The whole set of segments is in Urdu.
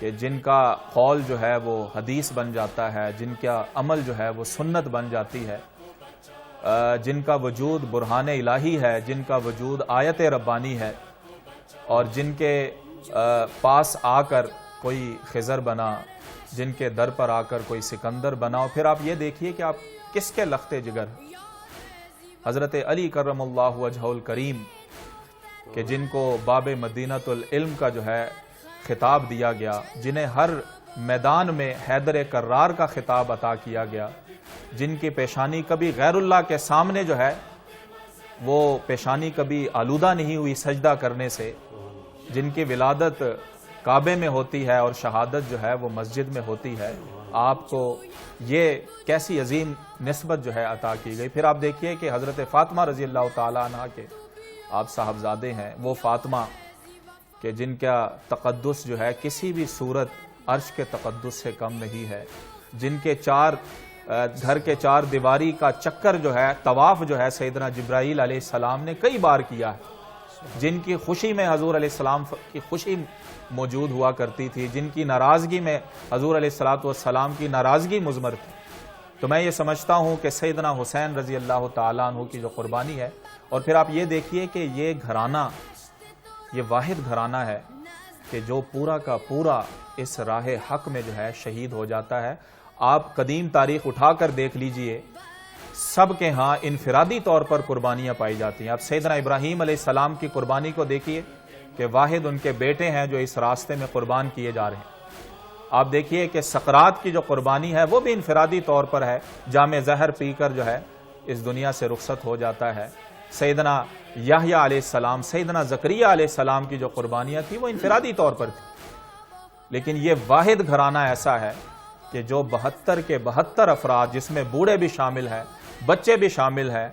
کہ جن کا قول جو ہے وہ حدیث بن جاتا ہے، جن کا عمل جو ہے وہ سنت بن جاتی ہے، جن کا وجود برہان الہی ہے، جن کا وجود آیت ربانی ہے، اور جن کے پاس آ کر کوئی خضر بنا، جن کے در پر آ کر کوئی سکندر بنا، اور پھر آپ یہ دیکھیے کہ آپ کس کے لخت جگر ہیں؟ حضرت علی کرم اللہ وجہہ الکریم، کہ جن کو باب مدینۃ العلم کا جو ہے خطاب دیا گیا، جنہیں ہر میدان میں حیدر کرار کا خطاب عطا کیا گیا، جن کی پیشانی کبھی غیر اللہ کے سامنے جو ہے وہ پیشانی کبھی آلودہ نہیں ہوئی سجدہ کرنے سے، جن کی ولادت کعبے میں ہوتی ہے اور شہادت جو ہے وہ مسجد میں ہوتی ہے، آپ کو یہ کیسی عظیم نسبت جو ہے عطا کی گئی۔ پھر آپ دیکھیے کہ حضرت فاطمہ رضی اللہ تعالیٰ عنہ کے آپ صاحبزادے ہیں، وہ فاطمہ کہ جن کا تقدس جو ہے کسی بھی صورت عرش کے تقدس سے کم نہیں ہے، جن کے گھر کے 4 دیواری کا چکر جو ہے، طواف جو ہے سیدنا جبرائیل علیہ السلام نے کئی بار کیا ہے، جن کی خوشی میں حضور علیہ السلام کی خوشی موجود ہوا کرتی تھی، جن کی ناراضگی میں حضور علیہ السلام کی ناراضگی مضمر تھی۔ تو میں یہ سمجھتا ہوں کہ سیدنا حسین رضی اللہ تعالیٰ عنہ کی جو قربانی ہے، اور پھر آپ یہ دیکھیے کہ یہ گھرانہ، یہ واحد گھرانہ ہے کہ جو پورا کا پورا اس راہ حق میں جو ہے شہید ہو جاتا ہے۔ آپ قدیم تاریخ اٹھا کر دیکھ لیجئے، سب کے ہاں انفرادی طور پر قربانیاں پائی جاتی ہیں۔ آپ سیدنا ابراہیم علیہ السلام کی قربانی کو دیکھیے کہ واحد ان کے بیٹے ہیں جو اس راستے میں قربان کیے جا رہے ہیں۔ آپ دیکھیے کہ سقراط کی جو قربانی ہے وہ بھی انفرادی طور پر ہے، جام زہر پی کر جو ہے اس دنیا سے رخصت ہو جاتا ہے۔ سیدنا یحییٰ علیہ السلام، سیدنا زکریا علیہ السلام کی جو قربانیاں تھی وہ انفرادی طور پر تھی، لیکن یہ واحد گھرانہ ایسا ہے کہ جو 72 کے 72 افراد، جس میں بوڑھے بھی شامل ہیں، بچے بھی شامل ہیں،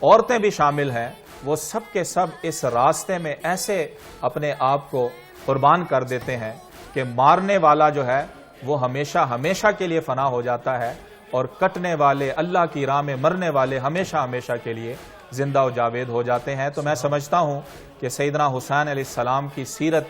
عورتیں بھی شامل ہیں، وہ سب کے سب اس راستے میں ایسے اپنے آپ کو قربان کر دیتے ہیں کہ مارنے والا جو ہے وہ ہمیشہ ہمیشہ کے لیے فنا ہو جاتا ہے، اور کٹنے والے، اللہ کی راہ میں مرنے والے ہمیشہ ہمیشہ کے لیے زندہ و جاوید ہو جاتے ہیں۔ تو میں سمجھتا ہوں کہ سیدنا حسین علیہ السلام کی سیرت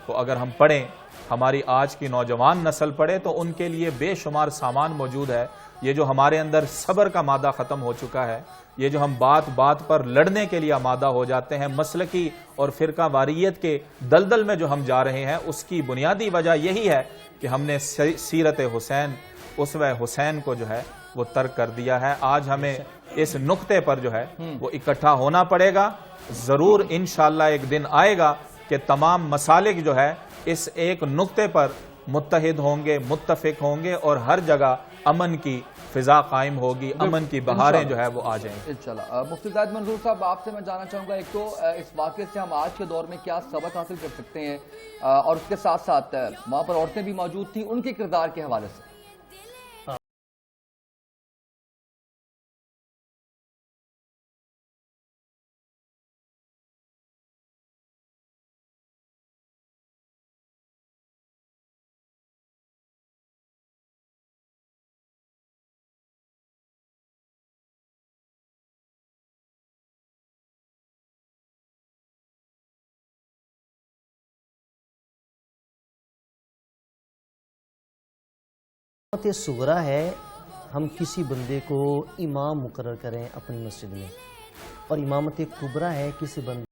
کو اگر ہم پڑھیں، ہماری آج کی نوجوان نسل پڑھے، تو ان کے لیے بے شمار سامان موجود ہے۔ یہ جو ہمارے اندر صبر کا مادہ ختم ہو چکا ہے، یہ جو ہم بات بات پر لڑنے کے لیے آمادہ ہو جاتے ہیں، مسلکی اور فرقہ واریت کے دلدل میں جو ہم جا رہے ہیں، اس کی بنیادی وجہ یہی ہے کہ ہم نے سیرت حسین، اسوہ حسین کو جو ہے وہ ترک کر دیا ہے۔ آج ہمیں اس نقطے پر جو ہے وہ اکٹھا ہونا پڑے گا۔ ضرور انشاءاللہ ایک دن آئے گا کہ تمام مسالک جو ہے اس ایک نقطے پر متحد ہوں گے، متفق ہوں گے، اور ہر جگہ امن کی فضا قائم ہوگی، امن کی بہاریں جو ہے وہ آ جائیں گی۔ انشاءاللہ۔ مفتی زاہد منظور صاحب، آپ سے میں جاننا چاہوں گا، ایک تو اس واقعے سے ہم آج کے دور میں کیا سبق حاصل کر سکتے ہیں، اور اس کے ساتھ ساتھ وہاں پر عورتیں بھی موجود تھیں، ان کے کردار کے حوالے سے۔ امامت صغرا ہے، ہم کسی بندے کو امام مقرر کریں اپنی مسجد میں، اور امامت کبریٰ ہے کسی بندے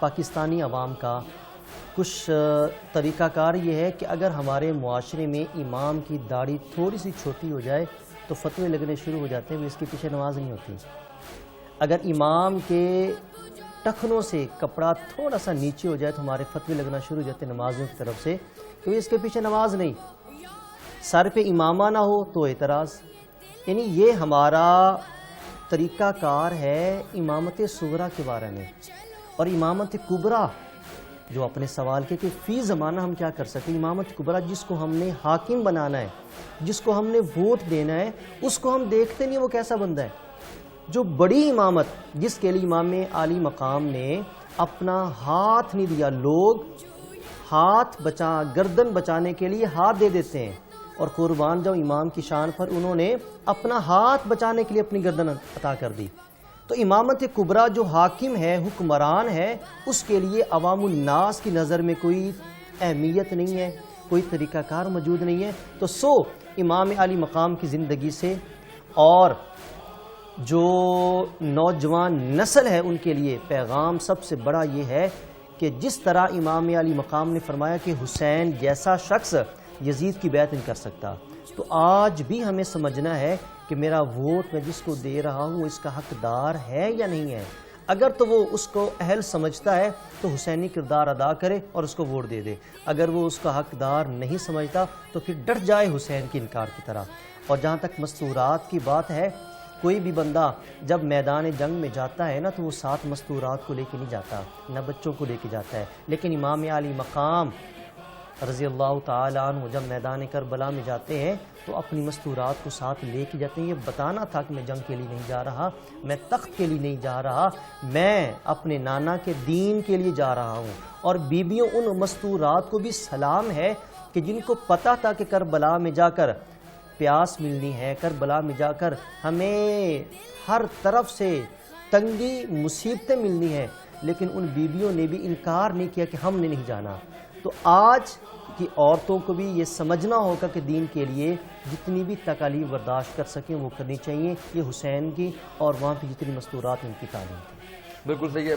پاکستانی عوام کا کچھ طریقہ کار یہ ہے کہ اگر ہمارے معاشرے میں امام کی داڑھی تھوڑی سی چھوٹی ہو جائے تو فتوے لگنے شروع ہو جاتے ہیں، وہ اس کے پیچھے نماز نہیں ہوتی۔ اگر امام کے ٹخنوں سے کپڑا تھوڑا سا نیچے ہو جائے تو ہمارے فتوے لگنا شروع ہو جاتے ہیں نمازیوں کی طرف سے کہ اس کے پیچھے نماز نہیں۔ سر پہ امامہ نہ ہو تو اعتراض۔ یعنی یہ ہمارا طریقہ کار ہے امامت صغرا کے بارے میں۔ اور امامت کبریٰ جو اپنے سوال کے کہ فی زمانہ ہم کیا کر سکیں، امامت کبریٰ جس کو ہم نے حاکم بنانا ہے، جس کو ہم نے ووٹ دینا ہے، اس کو ہم دیکھتے نہیں وہ کیسا بندہ ہے۔ جو بڑی امامت جس کے لیے امام عالی مقام نے اپنا ہاتھ نہیں دیا، لوگ ہاتھ گردن بچانے کے لیے ہاتھ دے دیتے ہیں، اور قربان جاؤ امام کی شان پر انہوں نے اپنا ہاتھ بچانے کے لیے اپنی گردن عطا کر دی۔ تو امامت کبریٰ جو حاکم ہے، حکمران ہے، اس کے لیے عوام الناس کی نظر میں کوئی اہمیت نہیں ہے، کوئی طریقہ کار موجود نہیں ہے. تو امام علی مقام کی زندگی سے اور جو نوجوان نسل ہے ان کے لیے پیغام سب سے بڑا یہ ہے کہ جس طرح امام علی مقام نے فرمایا کہ حسین جیسا شخص یزید کی بیعت نہیں کر سکتا، تو آج بھی ہمیں سمجھنا ہے کہ میرا ووٹ میں جس کو دے رہا ہوں اس کا حقدار ہے یا نہیں ہے. اگر تو وہ اس کو اہل سمجھتا ہے تو حسینی کردار ادا کرے اور اس کو ووٹ دے دے، اگر وہ اس کا حقدار نہیں سمجھتا تو پھر ڈٹ جائے حسین کی انکار کی طرح. اور جہاں تک مستورات کی بات ہے، کوئی بھی بندہ جب میدان جنگ میں جاتا ہے نا تو وہ 7 مستورات کو لے کے نہیں جاتا، نہ بچوں کو لے کے جاتا ہے. لیکن امام علی مقام رضی اللہ تعالیٰ عنہ جب میدان کربلا میں جاتے ہیں تو اپنی مستورات کو ساتھ لے کے جاتے ہیں. یہ بتانا تھا کہ میں جنگ کے لیے نہیں جا رہا، میں تخت کے لیے نہیں جا رہا، میں اپنے نانا کے دین کے لیے جا رہا ہوں. اور بیبیوں ان مستورات کو بھی سلام ہے کہ جن کو پتہ تھا کہ کربلا میں جا کر پیاس ملنی ہے، کربلا میں جا کر ہمیں ہر طرف سے تنگی مصیبتیں ملنی ہیں، لیکن ان بیبیوں نے بھی انکار نہیں کیا کہ ہم نے نہیں جانا. تو آج کی عورتوں کو بھی یہ سمجھنا ہوگا کہ دین کے لیے جتنی بھی تکالیف برداشت کر سکیں وہ کرنی چاہیے. یہ حسین کی اور وہاں پہ جتنی مستورات ان کی تعلیم تھی. بالکل صحیح ہے.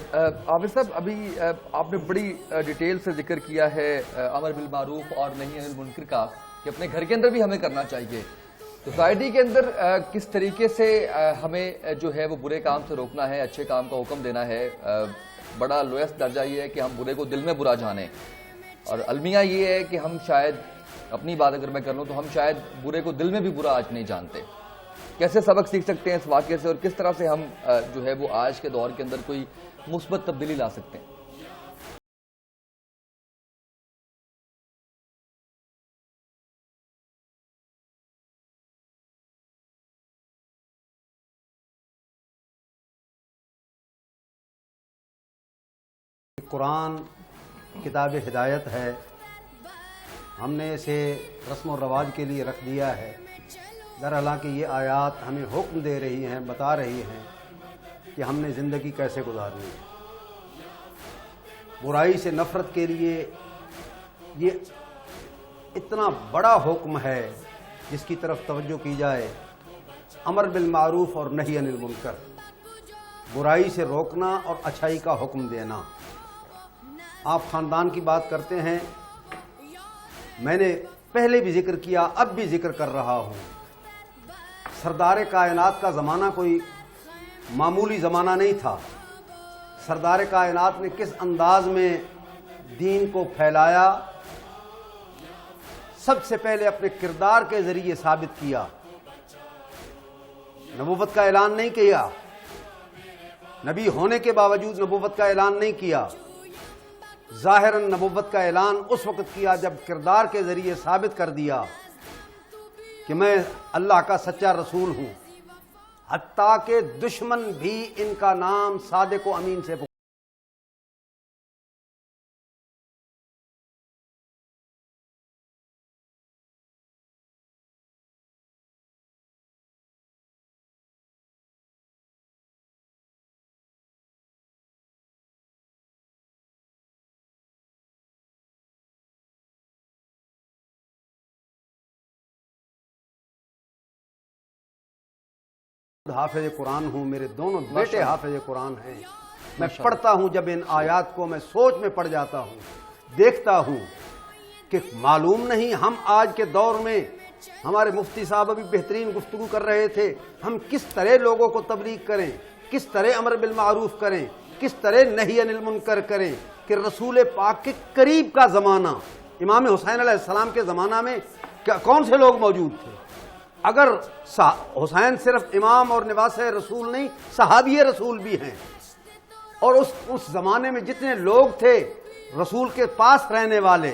عابد صاحب، ابھی آپ نے بڑی ڈیٹیل سے ذکر کیا ہے امر بالمعروف اور نہی عن المنکر کا، کہ اپنے گھر کے اندر بھی ہمیں کرنا چاہیے. سوسائٹی کے اندر کس طریقے سے ہمیں جو ہے وہ برے کام سے روکنا ہے، اچھے کام کا حکم دینا ہے. بڑا لویسٹ درجہ یہ ہے کہ ہم برے کو دل میں برا جانیں، اور المیہ یہ ہے کہ ہم شاید اپنی بات اگر میں کر لوں تو ہم شاید برے کو دل میں بھی برا آج نہیں جانتے. کیسے سبق سیکھ سکتے ہیں اس واقعے سے، اور کس طرح سے ہم جو ہے وہ آج کے دور کے اندر کوئی مثبت تبدیلی لا سکتے ہیں؟ قرآن کتاب ہدایت ہے، ہم نے اسے رسم و رواج کے لیے رکھ دیا ہے. در حالانکہ یہ آیات ہمیں حکم دے رہی ہیں، بتا رہی ہیں کہ ہم نے زندگی کیسے گزارنی ہے. برائی سے نفرت کے لیے یہ اتنا بڑا حکم ہے جس کی طرف توجہ کی جائے. امر بالمعروف اور نہی عن المنکر، برائی سے روکنا اور اچھائی کا حکم دینا. آپ خاندان کی بات کرتے ہیں، میں نے پہلے بھی ذکر کیا، اب بھی ذکر کر رہا ہوں. سردار کائنات کا زمانہ کوئی معمولی زمانہ نہیں تھا. سردار کائنات نے کس انداز میں دین کو پھیلایا، سب سے پہلے اپنے کردار کے ذریعے ثابت کیا. نبوت کا اعلان نہیں کیا، نبی ہونے کے باوجود نبوت کا اعلان نہیں کیا. ظاہراً نبوت کا اعلان اس وقت کیا جب کردار کے ذریعے ثابت کر دیا کہ میں اللہ کا سچا رسول ہوں. حتیٰ کہ دشمن بھی ان کا نام صادق و امین سے حافظ قرآن ہوں، میرے دونوں بیٹے حافظ قرآن ہیں. میں پڑھتا ہوں، جب ان آیات کو میں سوچ میں پڑ جاتا ہوں، دیکھتا ہوں کہ معلوم نہیں ہم آج کے دور میں، ہمارے مفتی صاحب ابھی بہترین گفتگو کر رہے تھے، ہم کس طرح لوگوں کو تبلیغ کریں، کس طرح امر بالمعروف کریں، کس طرح نہی عن المنکر کریں کہ رسول پاک کے قریب کا زمانہ، امام حسین علیہ السلام کے زمانہ میں کون سے لوگ موجود تھے. اگر حسین صرف امام اور نواسہ رسول نہیں، صحابی رسول بھی ہیں. اور اس زمانے میں جتنے لوگ تھے رسول کے پاس رہنے والے،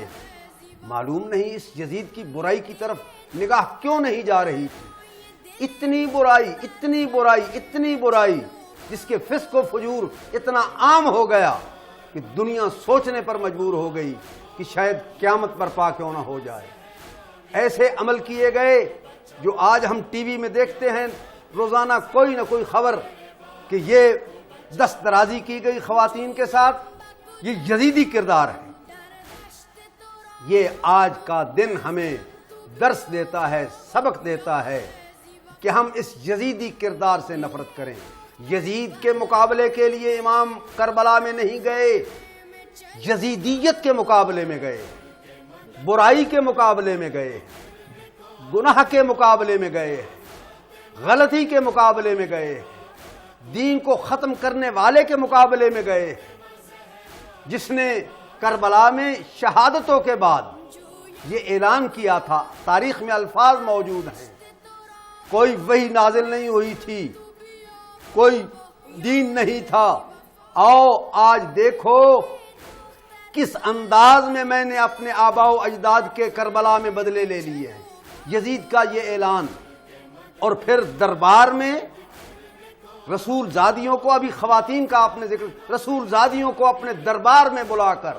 معلوم نہیں اس یزید کی برائی کی طرف نگاہ کیوں نہیں جا رہی تھی. اتنی برائی، اتنی برائی، اتنی برائی، جس کے فسق و فجور اتنا عام ہو گیا کہ دنیا سوچنے پر مجبور ہو گئی کہ شاید قیامت برپا کیوں نہ ہو جائے. ایسے عمل کیے گئے جو آج ہم ٹی وی میں دیکھتے ہیں، روزانہ کوئی نہ کوئی خبر کہ یہ دست درازی کی گئی خواتین کے ساتھ، یہ یزیدی کردار ہے. یہ آج کا دن ہمیں درس دیتا ہے، سبق دیتا ہے کہ ہم اس یزیدی کردار سے نفرت کریں. یزید کے مقابلے کے لیے امام کربلا میں نہیں گئے، یزیدیت کے مقابلے میں گئے، برائی کے مقابلے میں گئے، گناہ کے مقابلے میں گئے، غلطی کے مقابلے میں گئے، دین کو ختم کرنے والے کے مقابلے میں گئے، جس نے کربلا میں شہادتوں کے بعد یہ اعلان کیا تھا. تاریخ میں الفاظ موجود ہیں، کوئی وحی نازل نہیں ہوئی تھی، کوئی دین نہیں تھا. آؤ آج دیکھو کس انداز میں نے اپنے آباء و اجداد کے کربلا میں بدلے لے لیے ہیں. یزید کا یہ اعلان، اور پھر دربار میں رسول زادیوں کو، ابھی خواتین کا آپ نے ذکر، رسول زادیوں کو اپنے دربار میں بلا کر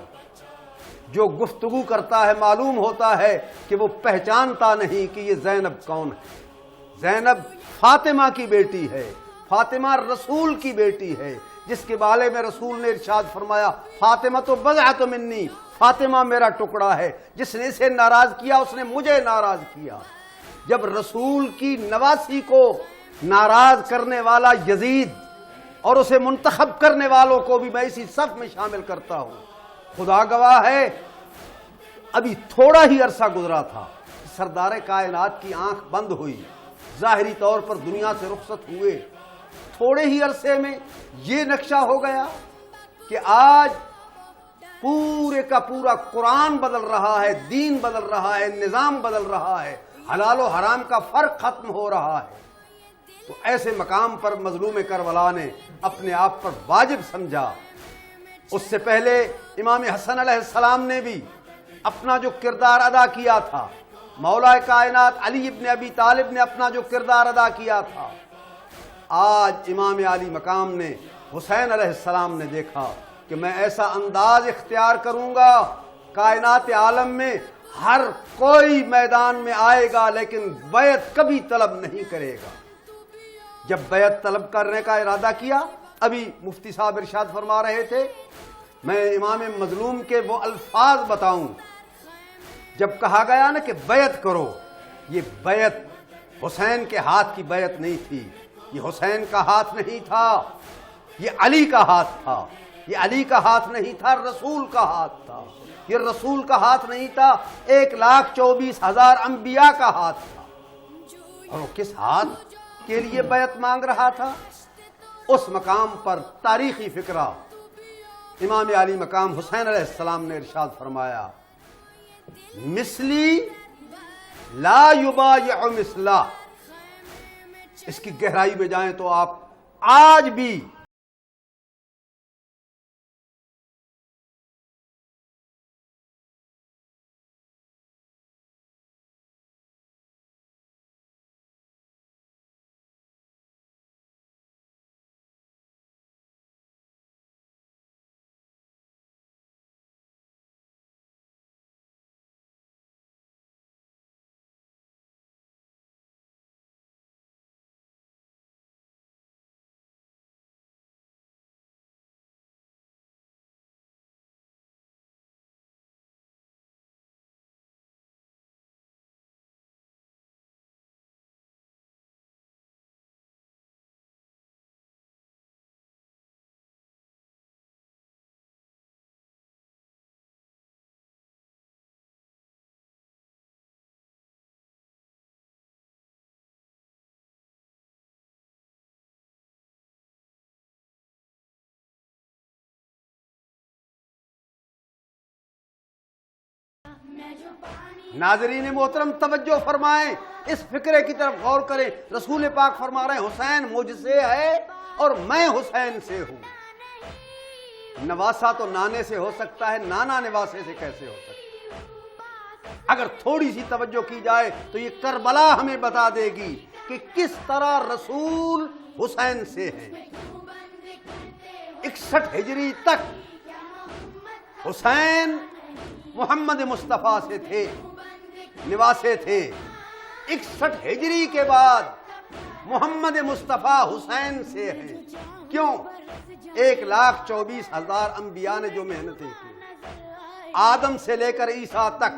جو گفتگو کرتا ہے، معلوم ہوتا ہے کہ وہ پہچانتا نہیں کہ یہ زینب کون ہے. زینب فاطمہ کی بیٹی ہے، فاطمہ رسول کی بیٹی ہے، جس کے بارے میں رسول نے ارشاد فرمایا فاطمہ تو بضعۃ منی، فاطمہ میرا ٹکڑا ہے. جس نے اسے ناراض کیا اس نے مجھے ناراض کیا. جب رسول کی نواسی کو ناراض کرنے والا یزید اور اسے منتخب کرنے والوں کو بھی میں اسی صف میں شامل کرتا ہوں. خدا گواہ ہے ابھی تھوڑا ہی عرصہ گزرا تھا، سردار کائنات کی آنکھ بند ہوئی، ظاہری طور پر دنیا سے رخصت ہوئے. تھوڑے ہی عرصے میں یہ نقشہ ہو گیا کہ آج پورے کا پورا قرآن بدل رہا ہے، دین بدل رہا ہے، نظام بدل رہا ہے، حلال و حرام کا فرق ختم ہو رہا ہے. تو ایسے مقام پر مظلوم کربلا نے اپنے آپ پر واجب سمجھا. اس سے پہلے امام حسن علیہ السلام نے بھی اپنا جو کردار ادا کیا تھا، مولا کائنات علی ابن ابی طالب نے اپنا جو کردار ادا کیا تھا. آج امام علی مقام نے، حسین علیہ السلام نے دیکھا کہ میں ایسا انداز اختیار کروں گا، کائنات عالم میں ہر کوئی میدان میں آئے گا لیکن بیعت کبھی طلب نہیں کرے گا. جب بیعت طلب کرنے کا ارادہ کیا، ابھی مفتی صاحب ارشاد فرما رہے تھے، میں امام مظلوم کے وہ الفاظ بتاؤں. جب کہا گیا نا کہ بیعت کرو، یہ بیعت حسین کے ہاتھ کی بیعت نہیں تھی، یہ حسین کا ہاتھ نہیں تھا، یہ علی کا ہاتھ تھا. یہ علی کا ہاتھ نہیں تھا، رسول کا ہاتھ تھا. یہ رسول کا ہاتھ نہیں تھا، 1,24,000 انبیاء کا ہاتھ تھا. اور وہ کس ہاتھ کے لیے بیعت مانگ رہا تھا؟ اس مقام پر تاریخی فکرہ امام علی مقام حسین علیہ السلام نے ارشاد فرمایا، مثلی لا یبایع مثلا. اس کی گہرائی میں جائیں تو آپ آج بھی ناظرین محترم توجہ فرمائیں، اس فکرے کی طرف غور کریں. رسول پاک فرما رہے ہیں حسین مجھ سے ہے اور میں حسین سے ہوں. نواسا تو نانے سے ہو سکتا ہے، نانا نواسے سے کیسے ہو سکتا ہے؟ اگر تھوڑی سی توجہ کی جائے تو یہ کربلا ہمیں بتا دے گی کہ کس طرح رسول حسین سے ہیں. 61 ہجری تک حسین محمد مصطفیٰ سے تھے، نواسے تھے. 61 ہجری کے بعد محمد مصطفیٰ حسین سے ہیں. کیوں 1,24,000 انبیاء نے جو محنتیں کی، آدم سے لے کر عیسیٰ تک،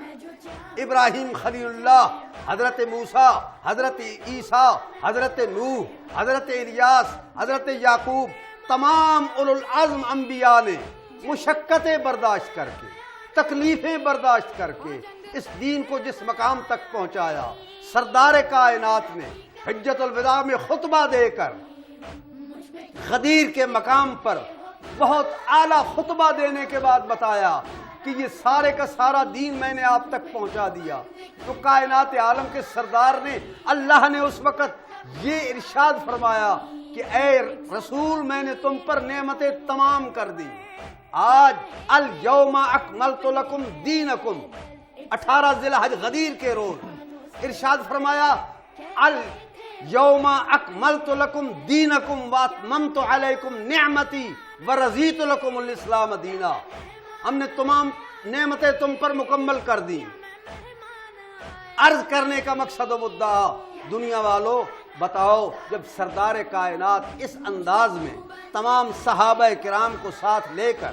ابراہیم خلیل اللہ، حضرت موسیٰ، حضرت عیسیٰ، حضرت نوح، حضرت الیاس، حضرت یعقوب، تمام اولو العزم انبیاء نے مشقتیں برداشت کر کے، تکلیفیں برداشت کر کے اس دین کو جس مقام تک پہنچایا، سردار کائنات نے حجت الوداع میں خطبہ دے کر غدیر کے مقام پر بہت اعلیٰ خطبہ دینے کے بعد بتایا کہ یہ سارے کا سارا دین میں نے آپ تک پہنچا دیا، تو کائنات عالم کے سردار نے، اللہ نے اس وقت یہ ارشاد فرمایا کہ اے رسول میں نے تم پر نعمتیں تمام کر دی، آج الیوم اکملت لکم دینکم، 18 ذی الحج غدیر کے روز ارشاد فرمایا الیوم اکملت لکم دینکم واتممت علیکم نعمتی ورضیت لکم الاسلام دینا، ہم نے تمام نعمتیں تم پر مکمل کر دی۔ عرض کرنے کا مقصد و مدعا، دنیا والوں بتاؤ جب سردار کائنات اس انداز میں تمام صحابہ کرام کو ساتھ لے کر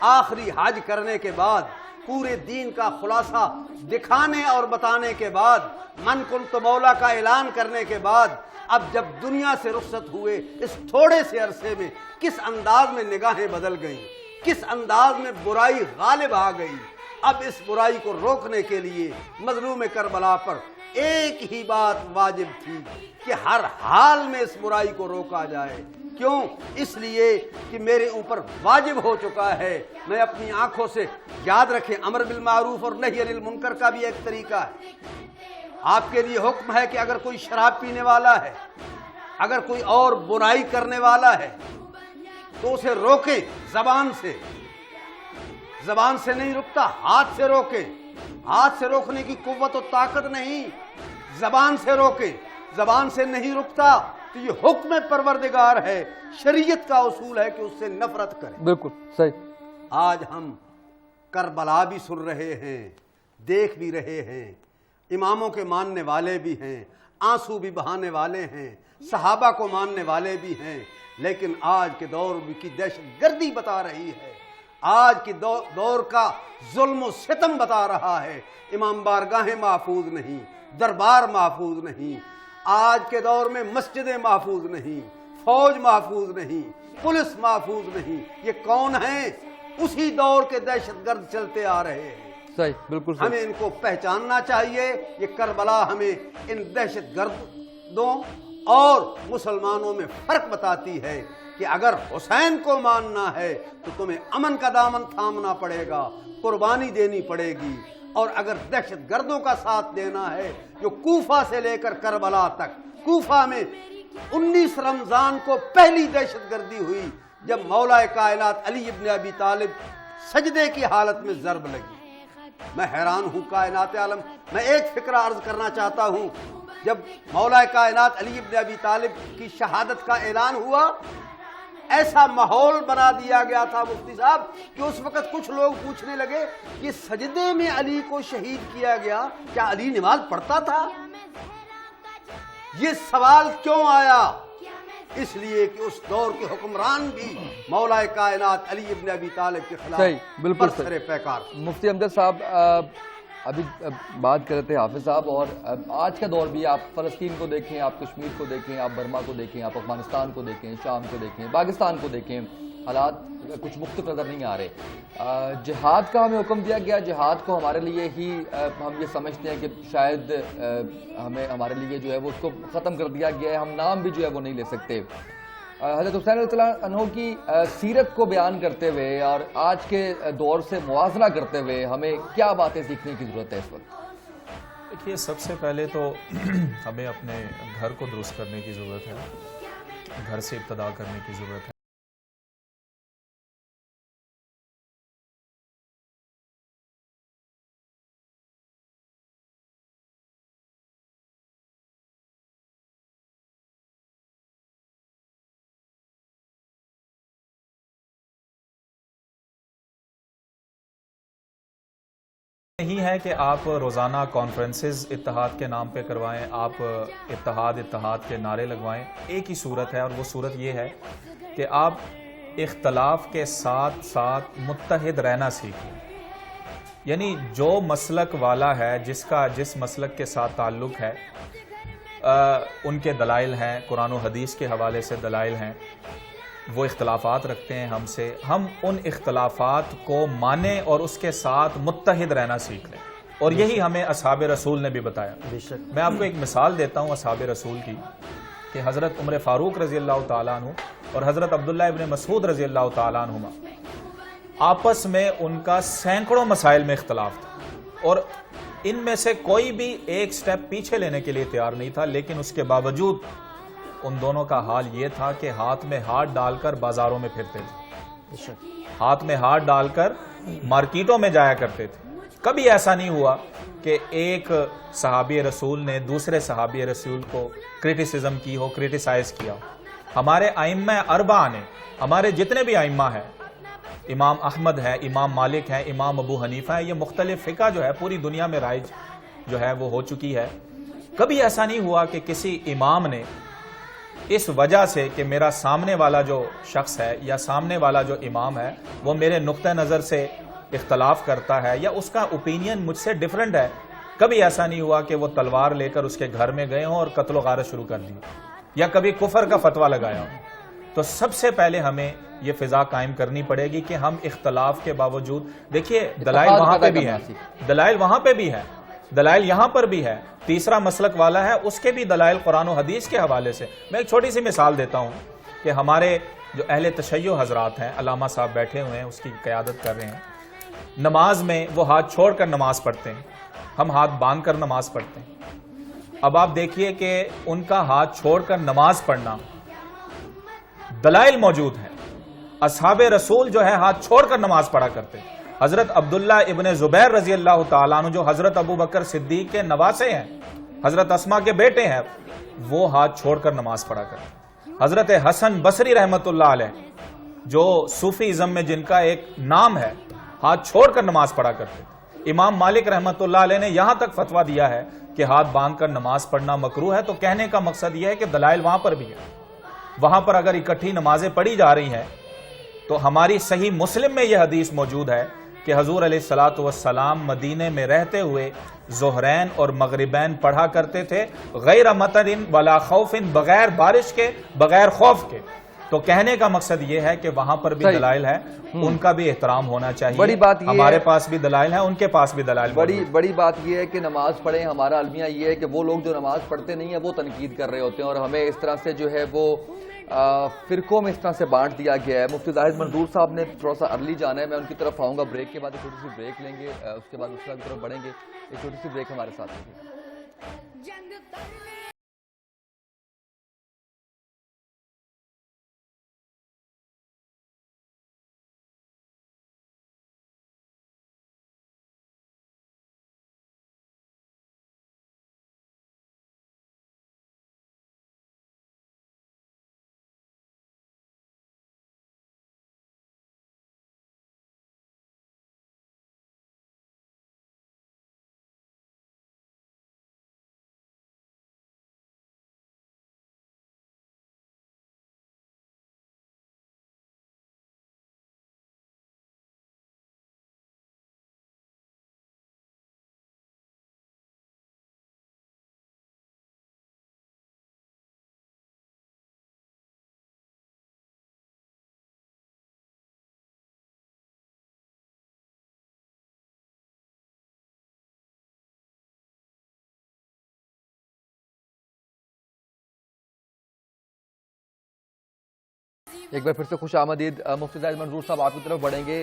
آخری حج کرنے کے بعد، پورے دین کا خلاصہ دکھانے اور بتانے کے بعد، من کنت مولا کا اعلان کرنے کے بعد، اب جب دنیا سے رخصت ہوئے اس تھوڑے سے عرصے میں کس انداز میں نگاہیں بدل گئیں، کس انداز میں برائی غالب آ گئی، اب اس برائی کو روکنے کے لیے مظلوم کربلا پر ایک ہی بات واجب تھی کہ ہر حال میں اس برائی کو روکا جائے۔ کیوں؟ اس لیے کہ میرے اوپر واجب ہو چکا ہے، میں اپنی آنکھوں سے، یاد رکھیں امر بالمعروف اور نہی عن المنکر کا بھی ایک طریقہ ہے۔ آپ کے لیے حکم ہے کہ اگر کوئی شراب پینے والا ہے، اگر کوئی اور برائی کرنے والا ہے تو اسے روکیں، زبان سے، زبان سے نہیں رکتا، ہاتھ سے روکیں، ہاتھ سے روکنے کی قوت و طاقت نہیں، زبان سے روکیں، زبان سے نہیں رکتا تو یہ حکم پروردگار ہے، شریعت کا اصول ہے کہ اس سے نفرت کریں۔ بالکل صحیح۔ آج ہم کربلا بھی سن رہے ہیں، دیکھ بھی رہے ہیں، اماموں کے ماننے والے بھی ہیں، آنسو بھی بہانے والے ہیں، صحابہ کو ماننے والے بھی ہیں، لیکن آج کے دور کی دہشت گردی بتا رہی ہے، آج کے دور کا ظلم و ستم بتا رہا ہے، امام بارگاہیں محفوظ نہیں، دربار محفوظ نہیں، آج کے دور میں مسجدیں محفوظ نہیں، فوج محفوظ نہیں، پولیس محفوظ نہیں، یہ کون ہیں؟ اسی دور کے دہشت گرد چلتے آ رہے ہیں۔ صحیح، بالکل صحیح۔ ہمیں ان کو پہچاننا چاہیے، یہ کربلا ہمیں ان دہشت گردوں اور مسلمانوں میں فرق بتاتی ہے کہ اگر حسین کو ماننا ہے تو تمہیں امن کا دامن تھامنا پڑے گا، قربانی دینی پڑے گی، اور اگر دہشت گردوں کا ساتھ دینا ہے جو کوفہ سے لے کر کربلا تک، کوفہ میں 19 رمضان کو پہلی دہشت گردی ہوئی جب مولا کائنات علی ابن ابی طالب سجدے کی حالت میں ضرب لگی۔ میں حیران ہوں کائنات عالم، میں ایک فکرہ عرض کرنا چاہتا ہوں، جب مولا کائنات علی ابن ابی طالب کی شہادت کا اعلان ہوا، ایسا ماحول بنا دیا گیا تھا مفتی صاحب کہ اس وقت کچھ لوگ پوچھنے لگے کہ سجدے میں علی کو شہید کیا گیا، کیا علی نماز پڑھتا تھا؟ یہ سوال کیوں آیا؟ اس لیے کہ اس دور کے حکمران بھی مولا کائنات علی ابن ابی طالب کے خلاف برسر پیکار۔ مفتی امجد صاحب ابھی بات کر رہے تھے حافظ صاحب، اور آج کا دور بھی آپ فلسطین کو دیکھیں، آپ کشمیر کو دیکھیں، آپ برما کو دیکھیں، آپ افغانستان کو دیکھیں، شام کو دیکھیں، پاکستان کو دیکھیں، حالات کچھ مختلف نظر نہیں آ رہے۔ جہاد کا ہمیں حکم دیا گیا، جہاد کو ہمارے لیے ہی ہم یہ سمجھتے ہیں کہ شاید ہمارے لیے جو ہے وہ اس کو ختم کر دیا گیا ہے، ہم نام بھی جو ہے وہ نہیں لے سکتے۔ حضرت حسین رضی اللہ عنہ کی سیرت کو بیان کرتے ہوئے اور آج کے دور سے موازنہ کرتے ہوئے ہمیں کیا باتیں سیکھنے کی ضرورت ہے اس وقت؟ دیکھیے، سب سے پہلے تو ہمیں اپنے گھر کو درست کرنے کی ضرورت ہے، گھر سے ابتدا کرنے کی ضرورت ہے۔ نہیں ہے کہ آپ روزانہ کانفرنسز اتحاد کے نام پہ کروائیں، آپ اتحاد کے نعرے لگوائیں۔ ایک ہی صورت ہے، اور وہ صورت یہ ہے کہ آپ اختلاف کے ساتھ ساتھ متحد رہنا سیکھیں. یعنی جو مسلک والا ہے، جس مسلک کے ساتھ تعلق ہے، ان کے دلائل ہیں، قرآن و حدیث کے حوالے سے دلائل ہیں، وہ اختلافات رکھتے ہیں ہم سے، ہم ان اختلافات کو مانیں اور اس کے ساتھ متحد رہنا سیکھ لیں. اور یہی ہمیں اصحاب رسول نے بھی بتایا. بے شک. میں آپ کو ایک مثال دیتا ہوں اصحاب رسول کی، کہ حضرت عمر فاروق رضی اللہ تعالیٰ عنہ اور حضرت عبداللہ ابن مسعود رضی اللہ تعالیٰ عنہما آپس میں ان کا سینکڑوں مسائل میں اختلاف تھا، اور ان میں سے کوئی بھی ایک سٹیپ پیچھے لینے کے لیے تیار نہیں تھا، لیکن اس کے باوجود ان دونوں کا حال یہ تھا کہ ہاتھ میں ہاتھ ڈال کر بازاروں میں پھرتے تھے، ہاتھ میں ہاتھ ڈال کر مارکیٹوں میں جایا کرتے تھے. کبھی ایسا نہیں ہوا کہ ایک صحابی رسول نے دوسرے صحابی رسول کو کرٹیسزم کی ہو، کرٹیسائز کیا ہو. ہمارے ائمہ اربعہ نے، ہمارے جتنے بھی ائمہ ہیں، امام احمد ہے، امام مالک ہے، امام ابو حنیفہ ہے، یہ مختلف فقہ جو ہے پوری دنیا میں رائج جو ہے وہ ہو چکی ہے. کبھی ایسا نہیں ہوا کہ کسی امام نے اس وجہ سے کہ میرا سامنے والا جو شخص ہے یا سامنے والا جو امام ہے وہ میرے نقطہ نظر سے اختلاف کرتا ہے یا اس کا اوپینین مجھ سے ڈیفرنٹ ہے، کبھی ایسا نہیں ہوا کہ وہ تلوار لے کر اس کے گھر میں گئے ہوں اور قتل و غارت شروع کر دی، یا کبھی کفر کا فتویٰ لگایا ہو. تو سب سے پہلے ہمیں یہ فضا قائم کرنی پڑے گی کہ ہم اختلاف کے باوجود، دیکھیے دلائل وہاں پہ بھی ہیں، دلائل وہاں پہ بھی ہیں، دلائل یہاں پر بھی ہے. تیسرا مسلک والا ہے، اس کے بھی دلائل قرآن و حدیث کے حوالے سے. میں ایک چھوٹی سی مثال دیتا ہوں کہ ہمارے جو اہل تشیع حضرات ہیں، علامہ صاحب بیٹھے ہوئے ہیں، اس کی قیادت کر رہے ہیں، نماز میں وہ ہاتھ چھوڑ کر نماز پڑھتے ہیں، ہم ہاتھ باندھ کر نماز پڑھتے ہیں. اب آپ دیکھیے کہ ان کا ہاتھ چھوڑ کر نماز پڑھنا، دلائل موجود ہیں. اصحاب رسول جو ہے ہاتھ چھوڑ کر نماز پڑھا کرتے ہیں. حضرت عبداللہ ابن زبیر رضی اللہ تعالیٰ عنہ جو حضرت ابو بکر صدیق کے نواسے ہیں، حضرت اسما کے بیٹے ہیں، وہ ہاتھ چھوڑ کر نماز پڑھا کرتے ہیں. حضرت حسن بصری رحمت اللہ علیہ جو صوفی ازم میں جن کا ایک نام ہے، ہاتھ چھوڑ کر نماز پڑھا کرتے ہیں. امام مالک رحمت اللہ علیہ نے یہاں تک فتویٰ دیا ہے کہ ہاتھ باندھ کر نماز پڑھنا مکروہ ہے. تو کہنے کا مقصد یہ ہے کہ دلائل وہاں پر بھی ہے. وہاں پر اگر اکٹھی نمازیں پڑھی جا رہی ہیں تو ہماری صحیح مسلم میں یہ حدیث موجود ہے کہ حضور علیہ الصلوۃ والسلام مدینے میں رہتے ہوئے ظہرین اور مغربین پڑھا کرتے تھے، غیر مطر ولا خوف، بغیر بارش کے، بغیر خوف کے. تو کہنے کا مقصد یہ ہے کہ وہاں پر بھی دلائل ہے، ان کا بھی احترام ہونا چاہیے. بڑی بات یہ ہمارے پاس بھی دلائل ہیں، ان کے پاس بھی دلائل. بڑی بات یہ ہے کہ نماز پڑھیں. ہمارا المیہ یہ ہے کہ وہ لوگ جو نماز پڑھتے نہیں ہیں وہ تنقید کر رہے ہوتے ہیں، اور ہمیں اس طرح سے جو ہے وہ فرقوں میں اس طرح سے بانٹ دیا گیا ہے. مفتی زاہد منظور صاحب نے تھوڑا سا ارلی جانا ہے، میں ان کی طرف آؤں گا بریک کے بعد. ایک چھوٹی سی بریک لیں گے، اس کے بعد اس کی طرف بڑھیں گے. ایک چھوٹی سی بریک ہمارے ساتھ ہے. ایک بار پھر سے خوش آمدید. مفتی زاہد منظور صاحب آپ کی طرف بڑھیں گے.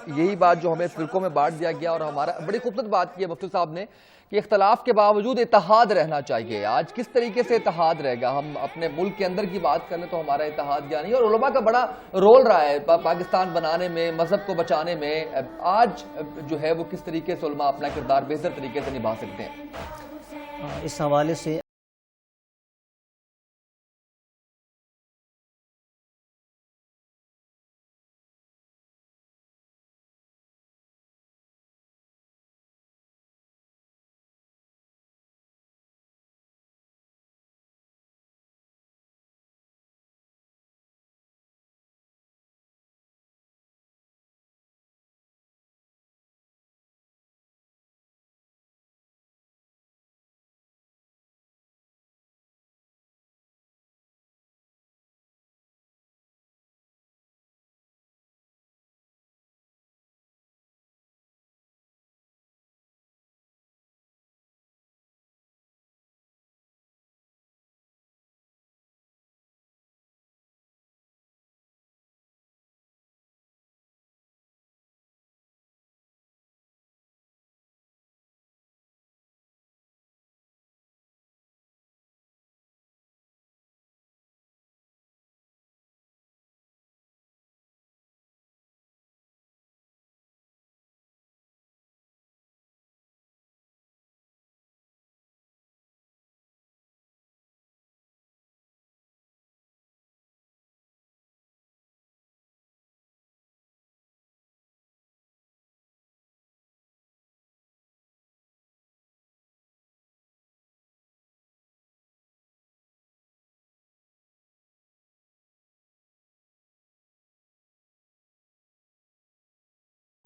یہی بات جو ہمیں فرقوں میں بانٹ دیا گیا، اور ہمارا بڑی خوبصورت بات کی ہے مفتی صاحب نے کہ اختلاف کے باوجود اتحاد رہنا چاہیے. آج کس طریقے سے اتحاد رہے گا؟ ہم اپنے ملک کے اندر کی بات کریں تو ہمارا اتحاد کیا نہیں، اور علماء کا بڑا رول رہا ہے پاکستان بنانے میں، مذہب کو بچانے میں. آج جو ہے وہ کس طریقے سے علماء اپنا کردار بہتر طریقے سے نبھا سکتے ہیں؟ اس حوالے سے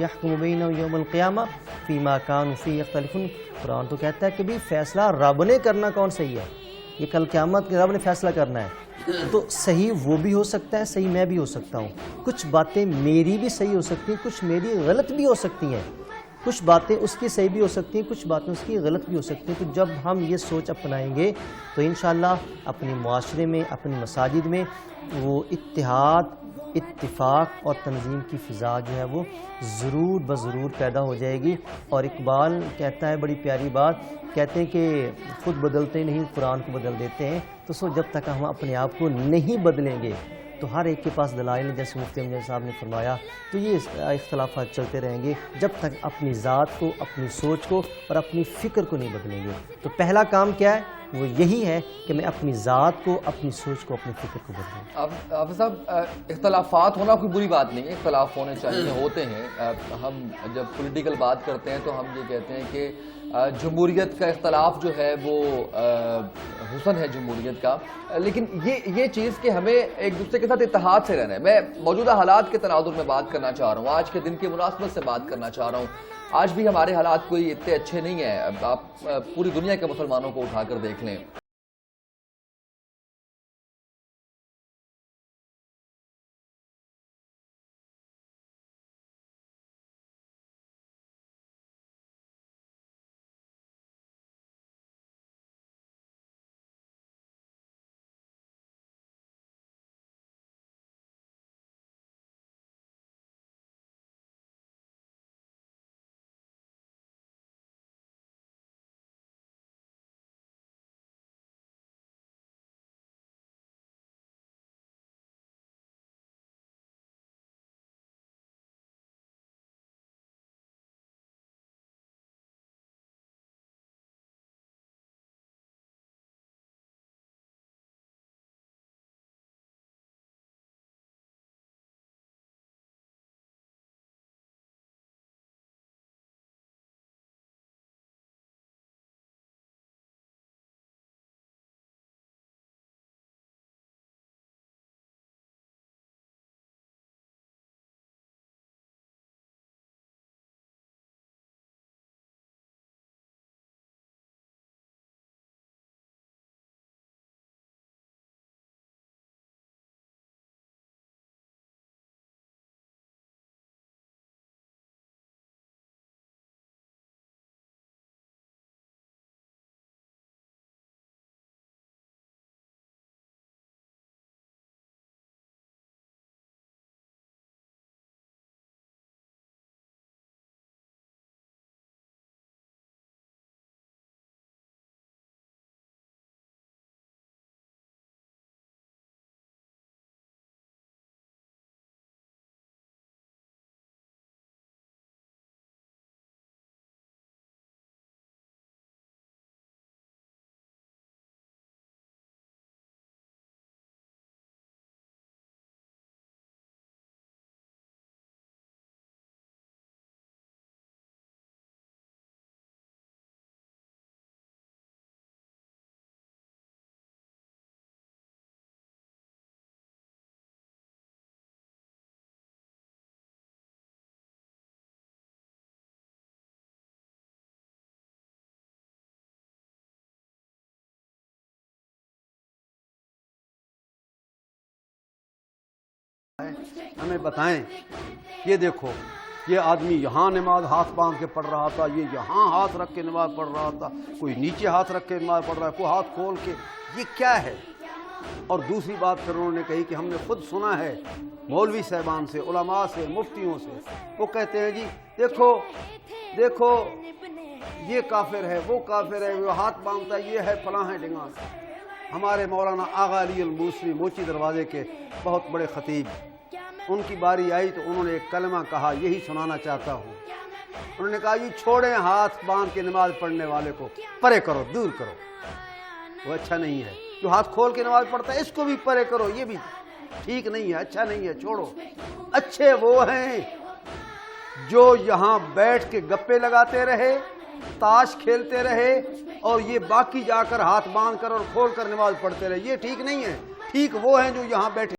یحکم بینہم یوم القیامہ فیما کانوا فیہ یختلفون. قرآن تو کہتا ہے کہ بھی فیصلہ رب نے کرنا کون صحیح ہے، یہ کل قیامت کے رب نے فیصلہ کرنا ہے. تو صحیح وہ بھی ہو سکتا ہے، صحیح میں بھی ہو سکتا ہوں. کچھ باتیں میری بھی صحیح ہو سکتی ہیں، کچھ میری غلط بھی ہو سکتی ہیں. کچھ باتیں اس کی صحیح بھی ہو سکتی ہیں، کچھ باتیں اس کی غلط بھی ہو سکتی ہیں. تو جب ہم یہ سوچ اپنائیں گے تو انشاءاللہ اپنے معاشرے میں، اپنی مساجد میں وہ اتحاد، اتفاق اور تنظیم کی فضا جو ہے وہ ضرور بضرور پیدا ہو جائے گی. اور اقبال کہتا ہے بڑی پیاری بات، کہتے ہیں کہ خود بدلتے نہیں قرآن کو بدل دیتے ہیں. تو جب تک ہم اپنے آپ کو نہیں بدلیں گے تو ہر ایک کے پاس دلائل ہیں، جیسے مفتی امجد صاحب نے فرمایا. تو یہ اختلافات چلتے رہیں گے جب تک اپنی ذات کو، اپنی سوچ کو اور اپنی فکر کو نہیں بدلیں گے. تو پہلا کام کیا ہے؟ وہ یہی ہے کہ میں اپنی ذات کو، اپنی سوچ کو، اپنی فکر کو بدلوں. حافظ صاحب، اختلافات ہونا کوئی بری بات نہیں ہے، اختلاف ہونے چاہیے، ہوتے ہیں. ہم جب پولیٹیکل بات کرتے ہیں تو ہم یہ کہتے ہیں کہ جمہوریت کا اختلاف جو ہے وہ حسن ہے جمہوریت کا. لیکن یہ چیز کہ ہمیں ایک دوسرے کے ساتھ اتحاد سے رہنا ہے. میں موجودہ حالات کے تناظر میں بات کرنا چاہ رہا ہوں، آج کے دن کی مناسبت سے بات کرنا چاہ رہا ہوں. آج بھی ہمارے حالات کوئی اتنے اچھے نہیں ہیں. آپ پوری دنیا کے مسلمانوں کو اٹھا کر دیکھ لیں. ہمیں بتائیں. یہ دیکھو، یہ آدمی یہاں نماز ہاتھ باندھ کے پڑھ رہا تھا، یہ یہاں ہاتھ رکھ کے نماز پڑھ رہا تھا، کوئی نیچے ہاتھ رکھ کے نماز پڑھ رہا ہے، کوئی ہاتھ کھول کے. یہ کیا ہے؟ اور دوسری بات پھر انہوں نے کہی کہ ہم نے خود سنا ہے مولوی صاحبان سے، علماء سے، مفتیوں سے، وہ کہتے ہیں جی دیکھو دیکھو یہ کافر ہے، وہ کافر ہے، وہ ہاتھ باندھتا ہے، یہ ہے فلاں ہے ڈھنگان. ہمارے مولانا آغا علی الموسوی موچی دروازے کے بہت بڑے خطیب، ان کی باری آئی تو انہوں نے ایک کلمہ کہا، یہی سنانا چاہتا ہوں. انہوں نے کہا یہ چھوڑیں ہاتھ باندھ کے نماز پڑھنے والے کو، پرے کرو، دور کرو، وہ اچھا نہیں ہے. جو ہاتھ کھول کے نماز پڑھتا ہے اس کو بھی پرے کرو، یہ بھی ٹھیک نہیں ہے، اچھا نہیں ہے، چھوڑو. اچھے وہ ہیں جو یہاں بیٹھ کے گپے لگاتے رہے، تاش کھیلتے رہے، اور یہ باقی جا کر ہاتھ باندھ کر اور کھول کر نماز پڑھتے رہے. یہ ٹھیک نہیں ہے. ٹھیک وہ ہیں جو یہاں بیٹھے